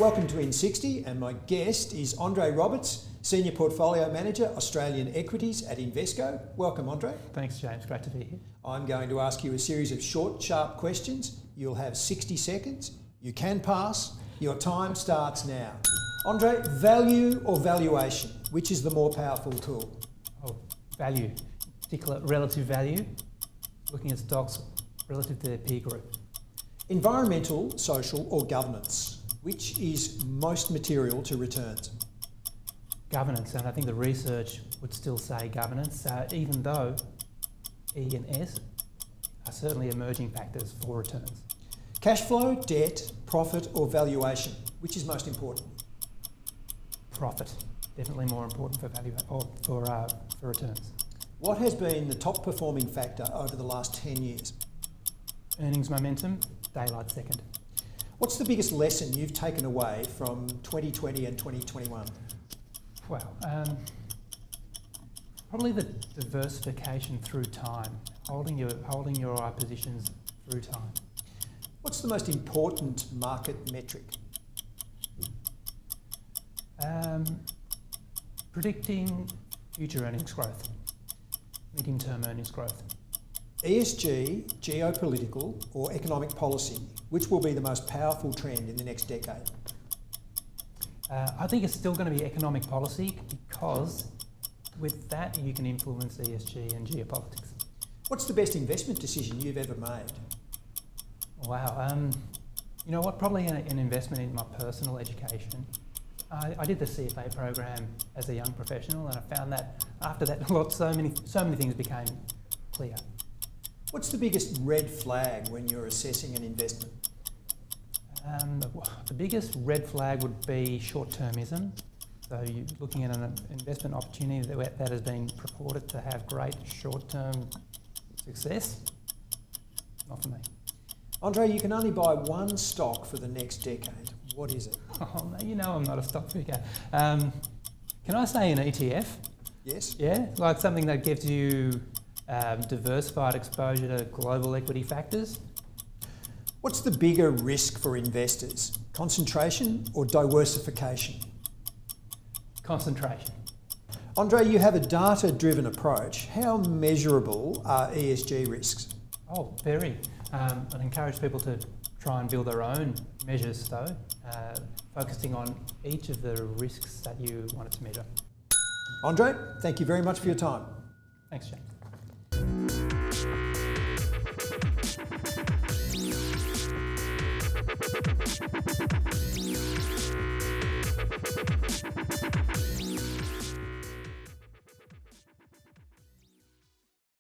Welcome to IN60, and my guest is Andre Roberts, Senior Portfolio Manager, Australian Equities at Invesco. Welcome, Andre. Thanks, James. Great to be here. I'm going to ask you a series of short, sharp questions. You'll have 60 seconds. You can pass. Your time starts now. Andre, value or valuation? Which is the more powerful tool? Oh, value, particular relative value, looking at stocks relative to their peer group. Environmental, social or governance? Which is most material to returns? Governance, and I think the research would still say governance, even though E and S are certainly emerging factors for returns. Cash flow, debt, profit or valuation? Which is most important? Profit, definitely more important for value or for returns. What has been the top performing factor over the last 10 years? Earnings momentum, daylight second. What's the biggest lesson you've taken away from 2020 and 2021? Well, probably the diversification through time, holding your positions through time. What's the most important market metric? Predicting future earnings growth, medium-term earnings growth. ESG, geopolitical or economic policy, which will be the most powerful trend in the next decade? I think it's still going to be economic policy, because with that you can influence ESG and geopolitics. What's the best investment decision you've ever made? Wow, you know what, probably an investment in my personal education. I did the CFA program as a young professional, and I found that after that so many things became clear. What's the biggest red flag when you're assessing an investment? The biggest red flag would be short-termism. So you're looking at an investment opportunity that has been purported to have great short-term success. Not for me. Andre, you can only buy one stock for the next decade. What is it? Oh, no, you know I'm not a stock picker. Can I say an ETF? Yes. Yeah, like something that gives you diversified exposure to global equity factors. What's the bigger risk for investors? Concentration or diversification? Concentration. Andre, you have a data-driven approach. How measurable are ESG risks? Oh, very. I'd encourage people to try and build their own measures though, focusing on each of the risks that you wanted to measure. Andre, thank you very much for your time. Thanks, James.